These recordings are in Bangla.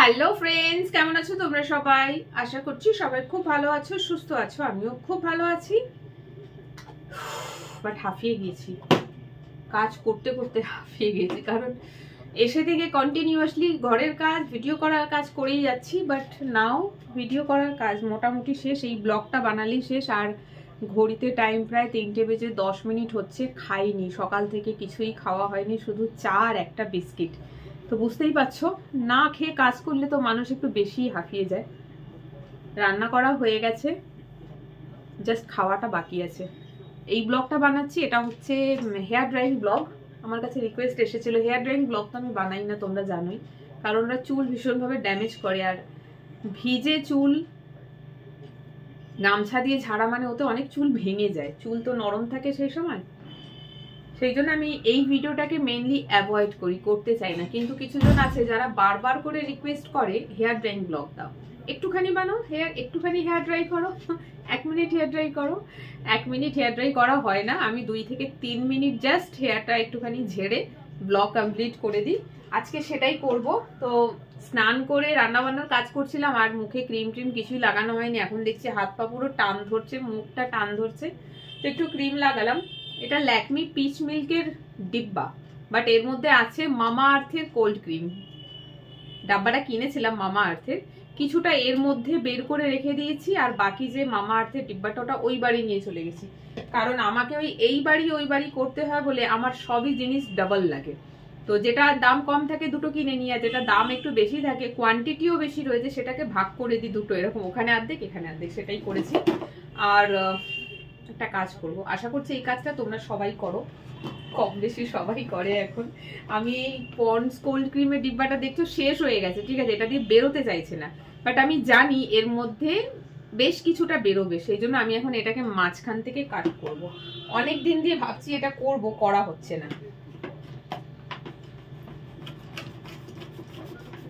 হ্যালো ফ্রেন্ডস, কেমন আছো তোমরা সবাই? আশা করছি সবাই খুব ভালো আছো, সুস্থ আছো। আমিও খুব ভালো আছি, বাট হাঁফিয়ে গেছি। কাজ করতে করতে হাঁফিয়ে গেছি, কারণ এসে থেকে কন্টিনিউয়াসলি ঘরের কাজ, ভিডিও করার কাজ করেই যাচ্ছি। বাট নাও ভিডিও করার কাজ মোটামুটি শেষ, এই ব্লগটা বানালেই শেষ। আর ঘড়িতে টাইম প্রায় 3:10 হচ্ছে। খাইনি, সকাল থেকে কিছুই খাওয়া হয়নি, শুধু চা আর একটা বিস্কিট। তো বুঝতেই পারছো, না খেয়ে কাজ করলে তো মানুষ একটু বেশি হাঁফিয়ে যায়। রান্না করা হয়ে গেছে, জাস্ট খাওয়াটা বাকি আছে। এই ব্লগটা বানাচ্ছি, এটা হচ্ছে হেয়ার ড্রাইং ব্লগ। আমার কাছে রিকোয়েস্ট এসেছিল, হেয়ার ড্রাইং ব্লগ তো আমি বানাই না, তোমরা জানোই, কারণ ওরা চুল ভীষণভাবে ড্যামেজ করে। আর ভিজে চুল গামছা দিয়ে ঝাড়া মানে ওতে অনেক চুল ভেঙে যায়, চুল তো নরম থাকে সেই সময়। সেই জন্য আমি এই ভিডিওটাকে মেনলি অ্যাভয়েড করি, করতে চাই না। কিন্তু কিছুজন আছে যারা বারবার করে রিকোয়েস্ট করে হেয়ার ড্রাইং ব্লগ দাও, একটুখানি বানাও হেয়ার, একটুখানি হেয়ার ড্রাই করো, 1 মিনিট হেয়ার ড্রাই করো। 1 মিনিট হেয়ার ড্রাই করা হয় না, আমি 2 থেকে 3 মিনিট জাস্ট হেয়ারটা একটুখানি ঝেড়ে ব্লগ কমপ্লিট করে দিই। আজকে সেটাই করব। তো স্নান করে রান্না বান্নার কাজ করছিলাম, আর মুখে ক্রিম ট্রিম কিছুই লাগানো হয়নি। এখন দেখছি হাত পা পুরো টান ধরছে, মুখটা টান ধরছে, তো একটু ক্রিম লাগালাম। এটা ল্যাকমি পিচ মিল্কের ডিব্বা, বাট এর মধ্যে আছে মামা আর্থের কোল্ড ক্রিম। ডাব্বাটা কিনেছিলাম মামা আর্থের, কিছুটা এর মধ্যে বের করে রেখে দিয়েছি, আর বাকি যে মামা আর্থের ডিব্বাটা ওটা ওই বাড়ি নিয়ে চলে গেছি। কারণ আমাকে এই বাড়ি ওই বাড়ি করতে হয় বলে আমার সবই জিনিস ডাবল লাগে। তো যেটা দাম কম থাকে দুটো কিনে নিয়ে, আর যেটা দাম একটু বেশি থাকে, কোয়ান্টিটিও বেশি রয়েছে, সেটাকে ভাগ করে দিই দুটো, এরকম ওখানে অর্ধেক এখানে অর্ধেক, সেটাই করেছি। আর একটা কাজ করব, আশা করছি এই কাজটা তোমরা সবাই করো, কম বেশি সবাই করে এখন। আমি এই পন্ডস কোল্ড ক্রিমের ডিব্বাটা দেখছো শেষ হয়ে গেছে, ঠিক আছে, এটা দিয়ে বেরোতে চাইছে না, বাট আমি জানি এর মধ্যে বেশ কিছুটা বেরোবে, সেই জন্য আমি এখন এটাকে মাঝখান থেকে কাট করব। অনেক দিন দিয়ে ভাবছি এটা করব, করা হচ্ছে না।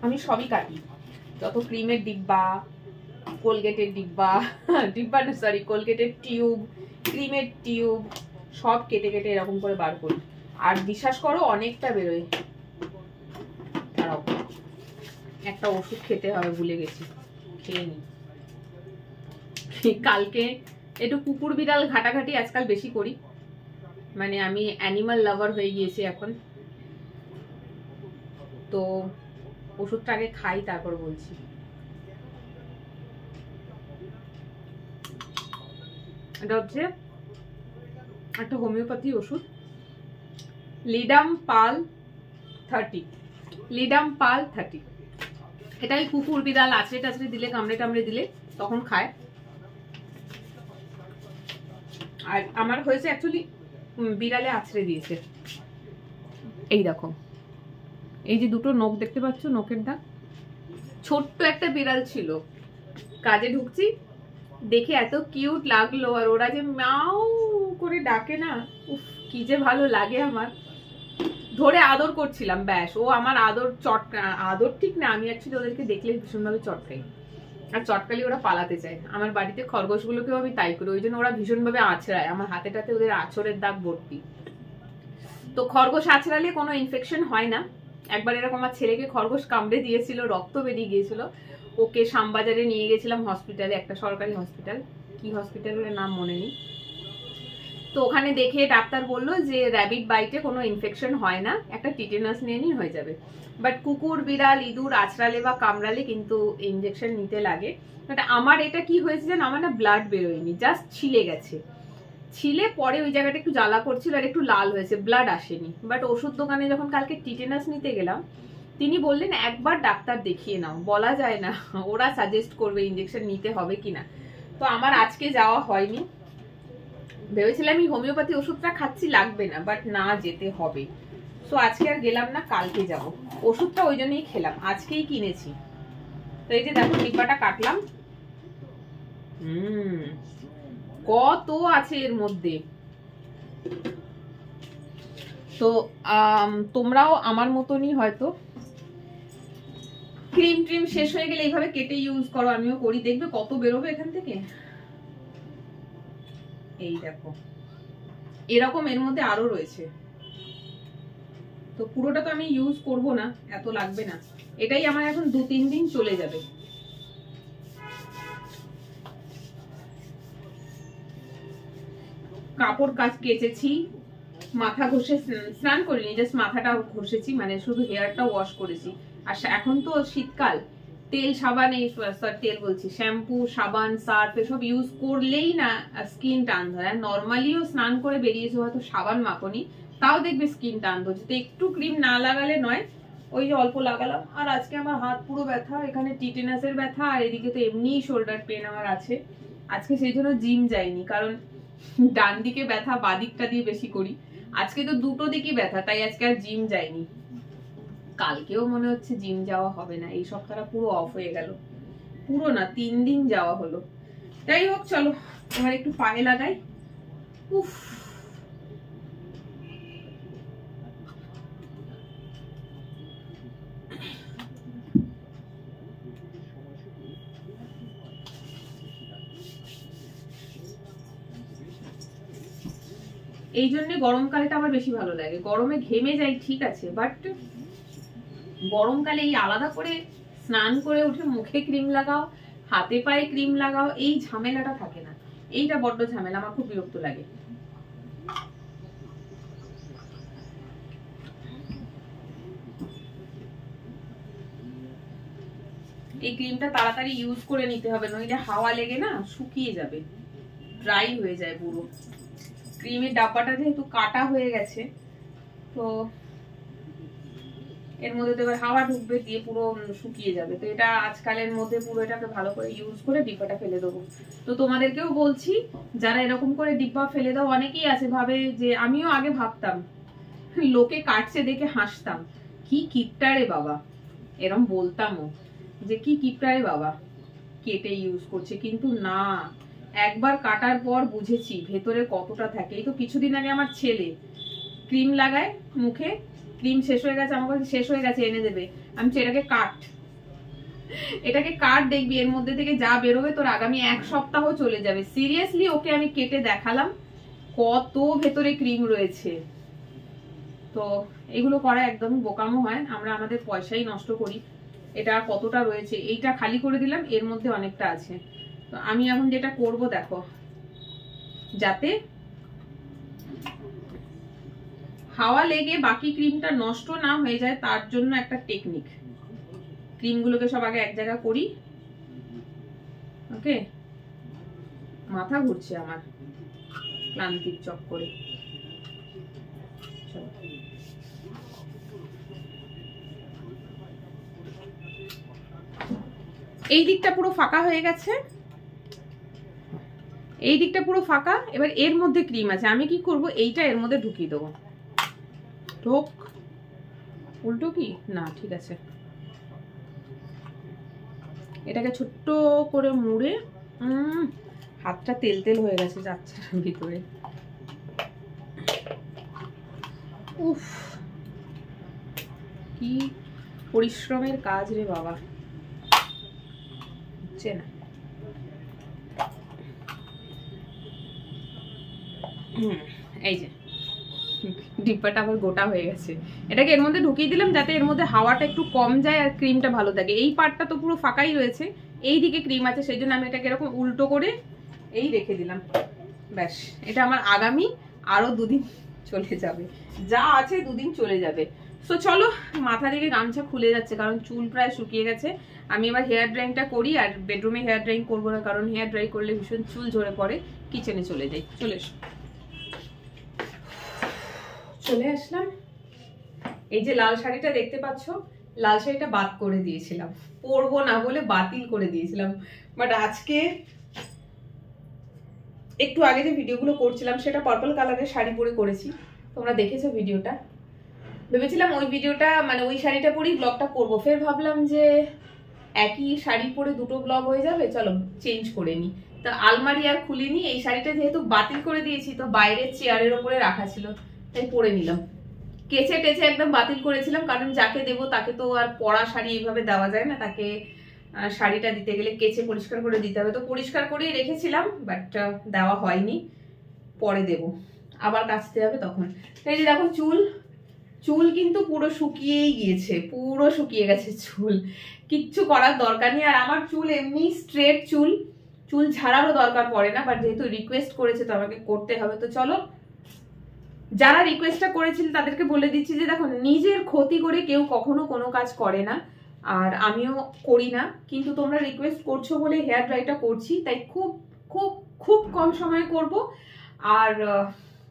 আমি সবই কাটি, যত ক্রিমের ডিব্বা, কোলগেটের ডিব্বা, ডিব্বা না সরি, কোলগেটের টিউব, ক্রিমের টিউব, সব কেটে কেটে এরকম করে বার করি। আর বিশ্বাস করো অনেকটা বেরোয়। একটা ওষুধ খেতে হবে, ভুলে গেছি, খেয়ে নি। কালকে একটু কুকুর বিড়াল ঘাটাঘাটি আজকাল বেশি করি, মানে আমি অ্যানিমাল লাভার হয়ে গিয়েছি এখন। তো ওষুধটা আগে খাই, তারপর বলছি। এটা হচ্ছে একটা হোমিওপ্যাথি ওষুধ, লিডাম পাল 30, লিডাম পাল 30। এটাই কুকুর বিড়াল আছড়ে টাছড়ে দিলে, কামড়ে টামড়ে দিলে তখন খায়। আর আমার হয়েছে অ্যাকচুয়ালি বিড়ালে আছড়ে দিয়েছে। এই দেখো, এই যে দুটো নখ দেখতে পাচ্ছ, নখের দাগ। ছোট্ট একটা বিড়াল ছিল, কাজে ঢুকছি, দেখে এত কিউট লাগলো, আর ওরা যে মাও করে ডাকে না, উফ কি যে ভালো লাগে আমার। ধরে আদর করছিলাম, ব্যাস ও আমার আদর আদর ঠিক না, আমি অ্যাকচুয়ালি ওদেরকে দেখলে ভীষণভাবে চটকাই, আর চটকালি ওরা পালাতে চায়। আমার বাড়িতে খরগোশগুলোকেও আমি তাই করি, ওই জন্য ওরা ভীষণভাবে আছড়ায়, আমার হাতেটাতে ওদের আঁচড়ের দাগ ভর্তি। তো খরগোশ আছড়ালে কোনো ইনফেকশন হয় না। একবার এরকম আমার ছেলেকে খরগোশ কামড়ে দিয়েছিল, রক্ত বেরিয়ে গিয়েছিল, ওকে শ্যামবাজারে নিয়ে গেছিলাম হসপিটালে, একটা সরকারি হসপিটাল, কি হসপিটালের নাম মনে নেই। তো ওখানে দেখে ডাক্তার বললো যে র্যাবিট বাইটে কোনো ইনফেকশন হয় না, একটা টিটেনাস নিয়ে নিয়ে হয়ে যাবে। বাট কুকুর বিড়াল ইঁদুর আছড়ালে বা কামড়ালে কিন্তু ইনজেকশন নিতে লাগে। বাট আমার এটা কি হয়েছে জানো, আমার না ব্লাড বেরোয়নি, জাস্ট ছিলে গেছে, ছিলে পরে ওই জায়গাটা একটু জ্বালা করছিল আর একটু লাল হয়েছে, ব্লাড আসেনি। বাট ওষুধ দোকানে যখন কালকে টিটেনাস নিতে গেলাম, তিনি বললেন একবার ডাক্তার দেখিয়ে নাও, বলা যায় না ওরা সাজেস্ট করবে ইনজেকশন নিতে হবে কিনা। তো আমার আজকে যাওয়া হয়নি, ভেবেছিলাম আমি হোমিওপ্যাথি ওষুধটা খাচ্ছি লাগবে না, বাট না যেতে হবে। সো আজকে আর গেলাম না, কালকে যাব। ওষুধটা ওই জন্যই খেলাম, আজকেই কিনেছি। তো এই যে দেখো ডিব্বাটা কাটলাম, কত আছে এর মধ্যে। তো তোমরাও আমার মতনই হয়তো ক্রিম ট্রিম শেষ হয়ে গেলে এইভাবে কেটে ইউজ করো, আমিও করি, দেখবে কত বেরোবে এখান থেকে। এই দেখো এরকম এর মধ্যে আরো রয়েছে, তো পুরোটা তো আমি ইউজ করব না, এত লাগবে না। এটাই আমার এখন 2-3 দিন চলে যাবে। কাপড় কেচেছি, মাথা ঘষে স্নান করিনি, জাস্ট মাথাটা ঘষেছি, মানে শুধু হেয়ারটা ওয়াশ করেছি। আর এখন তো শীতকাল, তেল সাবান, এই তেল বলছি, শ্যাম্পু সাবান সার্ফ এসব ইউজ করলেই না স্কিন টান ধরে। নর্মালিও স্নান করে বেরিয়েছে, হয়তো সাবান মাখনি, তাও দেখবে স্কিন টান ধরছে। তো একটু ক্রিম না লাগালে নয়, ওই যে অল্প লাগালাম। আর আজকে আমার হাত পুরো ব্যথা, এখানে টিটেনাসের ব্যথা, আর এদিকে তো এমনিই শোল্ডার পেন আমার আছে। আজকে সেই জন্য জিম যাইনি, কারণ ডান দিকে ব্যথা, বাদিকটা দিয়ে বেশি করি। আজকে তো দুটো দিকই ব্যথা, তাই আজকে আর জিম যাইনি। কালকেও মনে হচ্ছে জিম যাওয়া হবে না, এই সপ্তাহটা পুরো অফ হয়ে গেল। পুরো না, 3 দিন যাওয়া হলো। যাই হোক, চলো এবার একটু পায়ে লাগাই। উফ, এই জন্য গরমকালটা আমার বেশি ভালো লাগে। গরমে ঘেমে যাই ঠিক আছে, বাট গরমকালে এই আলাদা করে স্নান করে উঠে মুখে ক্রিম লাগাও, হাতে পায়ে ক্রিম লাগাও, এই ঝামেলাটা থাকে না। এইটা বড্ড ঝামেলা, আমার খুব বিরক্ত লাগে। এই ক্রিমটা তাড়াতাড়ি ইউজ করে নিতে হবে, নইলে হাওয়া লেগে না শুকিয়ে যাবে, ড্রাই হয়ে যায় পুরো। ক্রিমের ডাব্বাটা যেহেতু কাটা হয়ে গেছে, তো এর মধ্যে তো এবার হাওয়া ঢুকবে, দিয়ে পুরো শুকিয়ে যাবে। তো এটা আজকালের মধ্যে পুরো এটাকে ভালো করে ইউজ করে ডিব্বাটা ফেলে দেবো। তো তোমাদেরকেও বলছি, যারা এরকম করে ডিব্বা ফেলে দাও, অনেকেই আছে ভাবে যে, আমিও আগে ভাবতাম, লোকে কাটছে দেখে হাসতাম, কি কিপটারে বাবা, এরম বলতামও যে কি কিপটারে বাবা কেটে ইউজ করছে। কিন্তু না, একবার কাটার পর বুঝেছি ভেতরে কতটা থাকে। এই তো কিছুদিন আগে আমার ছেলে ক্রিম লাগায় মুখে, ক্রিম শেষ হয়ে গেছে, আমার কাছে শেষ হয়ে গেছে, এনে দেবে। আমি এটাকে কাট দেখবি, এর মধ্যে থেকে যা বেরোবে তোর আগামী 1 সপ্তাহ চলে যাবে। সিরিয়াসলি ওকে আমি কেটে দেখালাম কত ভেতরে ক্রিম রয়েছে। তো এগুলো করা একদমই বোকামো হয়, আমরা আমাদের পয়সাই নষ্ট করি। এটা কতটা রয়েছে, এইটা খালি করে দিলাম, এর মধ্যে অনেকটা আছে। তো আমি এখন যেটা করব দেখো, যাতে হাওয়া লেগে বাকি ক্রিমটা নষ্ট না হয়ে যায়, তার জন্য একটা টেকনিক। ক্রিমগুলোকে সব আগে এক জায়গা করি। ওকে, মাথা ঘুরছে আমার ক্লান্তির চক্করে। এই দিকটা পুরো ফাঁকা হয়ে গেছে, এই দিকটা পুরো ফাঁকা। এবার এর মধ্যে ক্রিম আছে, আমি কি করব, এইটা এর মধ্যে ঢুকিয়ে দেবো। ঢোক, উল্টো কি না, ঠিক আছে। এটাকে ছোট্ট করে মুড়ে, হাতটা তেল তেল হয়ে গেছে, যাচ্ছে ভিতরে। উফ, কি পরিশ্রমের কাজ রে বাবা, হচ্ছে না। এই যে ডিব্বাটা আবার গোটা হয়ে গেছে, এটাকে এর মধ্যে ঢুকিয়ে দিলাম যাতে এর মধ্যে হাওয়াটা একটু কম যায় আর ক্রিমটা ভালো থাকে। এই পার্টটা তো পুরো ফাঁকাই রয়েছে, এই দিকে ক্রিম আছে, সেই জন্য আমি এটাকে এরকম উল্টো করে এই রেখে দিলাম। ব্যাস, এটা আমার আগামী আরো 2 দিন চলে যাবে, যা আছে 2 দিন চলে যাবে। তো চলো, মাথা থেকে গামছা খুলে যাচ্ছে কারণ চুল প্রায় শুকিয়ে গেছে। আমি এবার হেয়ার ড্রাইংটা করি, আর বেডরুমে হেয়ার ড্রাইং করবো না, কারণ হেয়ার ড্রাই করলে ভীষণ চুল ঝরে পড়ে। কিচেনে চলে যাই, চলে এসো। চলে আসলাম। এই যে লাল শাড়িটা দেখতে পাচ্ছ, লাল শাড়িটা বাদ করে দিয়েছিলাম, পরবো না বলে বাতিল করে দিয়েছিলাম। বাট আজকে একটু আগে যে ভিডিওগুলো করছিলাম, সেটা পার্পল কালারের শাড়ি পরে করেছি, তোমরা দেখেছো ভিডিওটা। ভেবেছিলাম ওই ভিডিওটা, মানে ওই শাড়িটা পরেই ব্লগটা করবো, ফের ভাবলাম যে একই শাড়ি পরে 2টো ব্লগ হয়ে যাবে, চলো চেঞ্জ করে নি। তো আলমারি আর খুলিনি, এই শাড়িটা যেহেতু বাতিল করে দিয়েছি, তো বাইরের চেয়ারের ওপরে রাখা ছিল, তাই পরে নিলাম। কেচে টেচে একদম বাতিল করেছিলাম, কারণ যাকে দেবো তাকে তো আর পরা শাড়ি এইভাবে দেওয়া যায় না, তাকে শাড়িটা দিতে গেলে কেচে পরিষ্কার করে দিতে হবে। তো পরিষ্কার করেই রেখেছিলাম, বাট দেওয়া হয়নি, পরে দেব, আবার কাচতে হবে তখন। এই যে দেখো চুল চুল কিন্তু পুরো শুকিয়েই গিয়েছে, পুরো শুকিয়ে গেছে চুল, কিচ্ছু করার দরকার নেই। আর আমার চুল এমনি স্ট্রেট চুল, চুল ঝাড়ারও দরকার পড়ে না, বাট যেহেতু রিকোয়েস্ট করেছে তো আমাকে করতে হবে। তো চলো, যারা রিকোয়েস্টটা করেছিল তাদেরকে বলে দিচ্ছি যে দেখো, নিজের ক্ষতি করে কেউ কখনো কোনো কাজ করে না, আর আমিও করি না, কিন্তু তোমরা রিকোয়েস্ট করছো বলে হেয়ার ড্রাইটা করছি, তাই খুব খুব খুব কম সময়ে করব। আর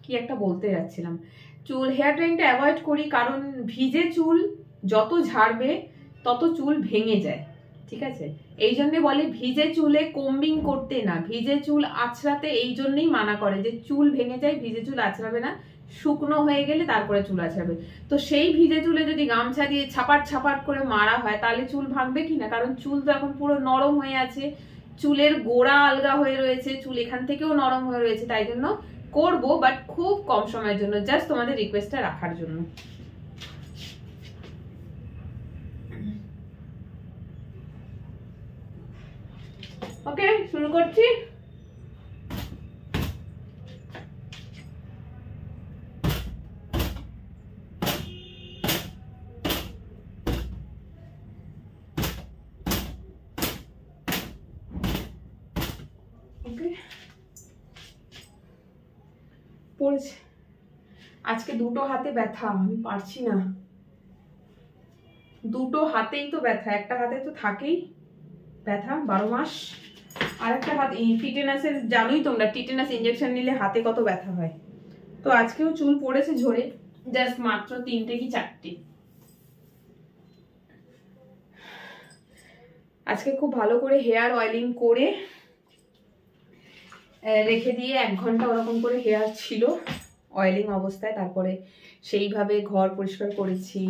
কি একটা বলতে যাচ্ছিলাম, চুল হেয়ার ড্রাইংটা অ্যাভয়েড করি, কারণ ভিজে চুল যত ঝাড়বে তত চুল ভেঙে যায়, ঠিক আছে? এই জন্যে বলে ভিজে চুলে কোম্বিং করতে না, ভিজে চুল আঁচড়াতে এই জন্যই মানা করে যে চুল ভেঙে যায়, ভিজে চুল আঁচড়াবে না, শুকনো হয়ে গেলে তারপরে চুল আঁচড়াবে। তো সেই ভিজে চুলে যদি গামছা দিয়ে ছাপাট ছাপাট করে মারা হয় তাহলে চুল ভাঙবে কি না? কারণ চুল তো এখন পুরো নরম হয়ে আছে, চুলের গোড়া আলগা হয়ে রয়েছে, চুল এখান থেকেও নরম হয়ে রয়েছে, তাই জন্য করবো, বাট খুব কম সময়ের জন্য, জাস্ট তোমাদের রিকোয়েস্টটা রাখার জন্য। ওকে, শুরু করছি। পড়েছে আজকে দুটো হাতে ব্যথা, আমি পারছি না, দুটো হাতেই তো ব্যথা, একটা হাতে তো থাকেই ব্যথা 12 মাস, আর একটা হাত টিটেনাসের, জানোই তোমরা টিটেনাস ইনজেকশন নিলে হাতে কত ব্যথা হয়। তো আজকেও চুল পড়েছে ঝরে, জাস্ট মাত্র 3টে কি 4টে। আজকে খুব ভালো করে হেয়ার অয়েলিং করে রেখে দিয়ে 1 ঘন্টা ওরকম করে হেয়ার ছিল অয়েলিং অবস্থায়, তারপরে সেইভাবে ঘর পরিষ্কার করেছি,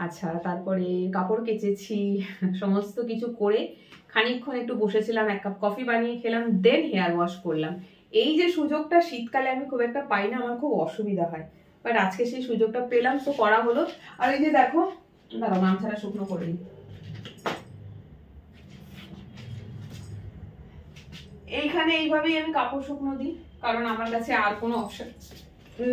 আচ্ছা তারপরে কাপড় কেচেছি, সমস্ত কিছু করে খানিকক্ষণ একটু বসেছিলাম, 1 কাপ কফি বানিয়ে খেলাম, দেন হেয়ার ওয়াশ করলাম। এই যে সুযোগটা শীতকালে আমি খুব একটা পাই না, আমার খুব অসুবিধা হয়, বাট আজকে সেই সুযোগটা পেলাম, তো করা হলো। আর এই যে দেখো, দাঁড়াও গামছাটা শুকনো করে দিই, এইখানে এইভাবেই আমি কাপড় শুকনো দিই, কারণ আমার কাছে আর কোনো অপশন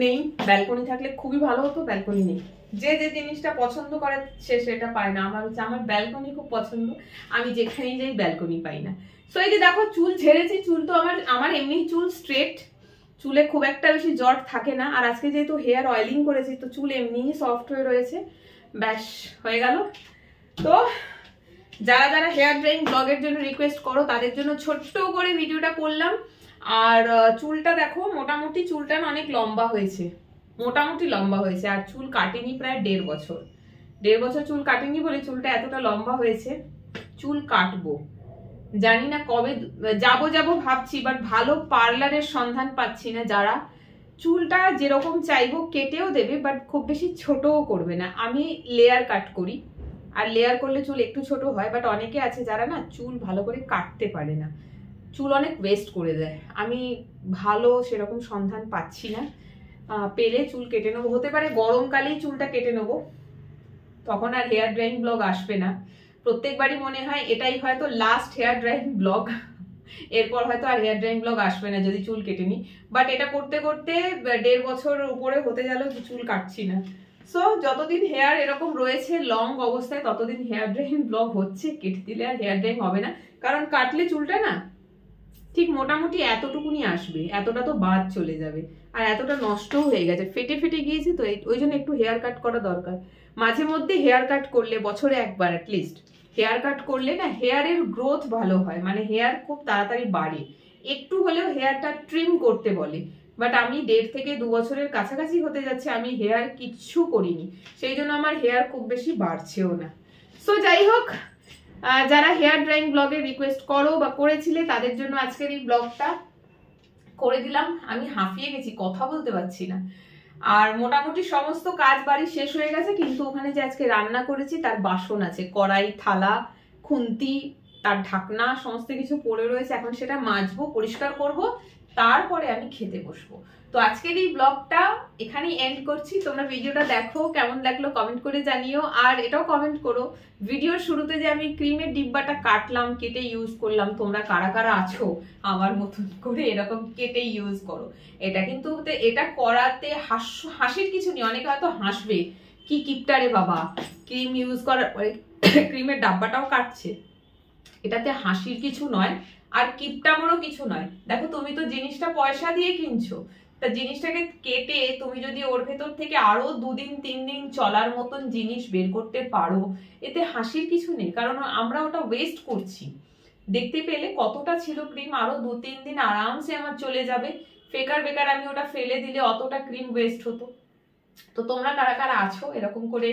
নেই। ব্যালকনি থাকলে খুবই ভালো হতো, ব্যালকনি নেই, যে যে জিনিসটা পছন্দ করে সে সেটা পায় না। আমার হচ্ছে আমার ব্যালকনি খুব পছন্দ, আমি যেখানেই যাই ব্যালকনি পাই না। সো এই যে দেখো চুল ঝেড়েছি, চুল তো আমার এমনি চুল স্ট্রেট, চুলে খুব একটা বেশি জট থাকে না, আর আজকে যেহেতু হেয়ার অয়েলিং করেছি তো চুল এমনিই সফট হয়ে রয়েছে, ব্যাস হয়ে গেল। তো যারা যারা হেয়ার ড্রাইং ব্লগের জন্য রিকোয়েস্ট করো তাদের জন্য ছোট্ট করে ভিডিওটা করলাম। আর চুলটা দেখো, মোটামুটি চুলটা অনেক লম্বা হয়েছে, মোটামুটি লম্বা হয়েছে, আর চুল কাটেনি প্রায় 1.5 বছর, 1.5 বছর চুল কাটেনি বলে চুলটা এতটা লম্বা হয়েছে। চুল কাটবো, জানি না কবে যাবো ভাবছি, বাট ভালো পার্লারের সন্ধান পাচ্ছি না যারা চুলটা যেরকম চাইবো কেটেও দেবে, বাট খুব বেশি ছোটও করবে না। আমি লেয়ার কাট করি, আর লেয়ার করলে চুল একটু ছোট হয়, বাট অনেকে আছে যারা না চুল ভালো করে কাটতে পারে না, চুল অনেক ওয়েস্ট করে দেয়। আমি ভালো সেরকম সন্ধান পাচ্ছি না, পেলে চুল কেটে নেবো, হতে পারে গরমকালেই চুলটা কেটে নেবো, তখন আর হেয়ার ড্রাইং ব্লগ আসবে না। প্রত্যেকবারই মনে হয় এটাই হয়তো লাস্ট হেয়ার ড্রাইং ব্লগ, এরপর হয়তো আর হেয়ার ড্রাইং ব্লগ আসবে না যদি চুল কেটে নি। বাট এটা করতে করতে 1.5 বছর উপরে হতে গেল চুল কাটছি না। সো যতদিন হেয়ার এরকম রয়েছে লং অবস্থায় ততদিন হেয়ার ড্রাইং ব্লগ হচ্ছে, কেটে দিলে আর হেয়ার ড্রাইং হবে না, কারণ কাটলে চুলটা না ঠিক মোটামুটি এতটুকুনি আসবে, এতটা তো বাদ চলে যাবে, আর এতটা নষ্টও হয়ে গেছে, ফেটে ফেটে গিয়েছে, তো ওই জন্য একটু হেয়ার কাট করা দরকার। মাঝে মধ্যে হেয়ার কাট করলে, বছরে একবার অ্যাটলিস্ট হেয়ার কাট করলে না হেয়ারের গ্রোথ ভালো হয়, মানে হেয়ার খুব তাড়াতাড়ি বাড়ে। একটু হলেও হেয়ারটা ট্রিম করতে বলে, বাট আমি 1.5 থেকে 2 বছরের কাছাকাছি হতে যাচ্ছে আমি হেয়ার কিচ্ছু করিনি, সেই জন্য আমার হেয়ার খুব বেশি বাড়ছেও না। সো যাই হোক, যারা হেয়ার ড্রাইং ব্লগে রিকোয়েস্ট করো বা করেছিলে তাদের জন্য আজকের এই ব্লগটা করে দিলাম। আমি হাঁপিয়ে গেছি, কথা বলতে পারছি না। আর মোটামুটি সমস্ত কাজ বাড়ি শেষ হয়ে গেছে, কিন্তু ওখানে যে আজকে রান্না করেছি তার বাসন আছে, কড়াই, থালা, খুন্তি, তার ঢাকনা সমস্ত কিছু পড়ে রয়েছে, এখন সেটা মাজবো, পরিষ্কার করব, তারপরে আমি খেতে বসবো। তো আজকের এই ব্লগটা এখানেই এন্ড করছি। তোমরা ভিডিওটা দেখো, কেমন লাগলো কমেন্ট করে জানিও। আর এটাও কমেন্ট করো, ভিডিওর শুরুতে যে আমি ক্রিমের ডিব্বাটা কাটলাম, কেটে ইউজ করলাম, তোমরা কারা কারা আছো আমার মতন করে এরকম কেটে ইউজ করো। এটা কিন্তু এটা করাতে হাসির কিছু নেই। অনেকে হয়তো হাসবে, কি কিপটারে বাবা, ক্রিম ইউজ করার পরে ক্রিমের ডাব্বাটাও কাটছে। এটাতে হাসির কিছু নয়, আর কিপটামোরও কিছু নয়। দেখো তুমি তো জিনিসটা পয়সা দিয়ে কিনছো, তা জিনিসটাকে কেটে তুমি যদি ওর ভেতর থেকে আরো 2 দিন 3 দিন চলার মতন জিনিস বের করতে পারো, এতে হাসির কিছু নেই। কারণ আমরা ওটা ওয়েস্ট করছি। দেখতে পেলে কতটা ছিল ক্রিম, আরো 2-3 দিন আরামসে আমার চলে যাবে। বেকার আমি ওটা ফেলে দিলে অতটা ক্রিম ওয়েস্ট হতো। তো তোমরা কারা কারা আছো এরকম করে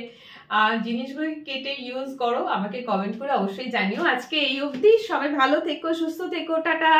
জিনিসগুলো কেটে ইউজ করো, আমাকে কমেন্ট করে অবশ্যই জানিও। আজকে এই অবধি, সবাই ভালো থেকো, সুস্থ থেকো, টাটা।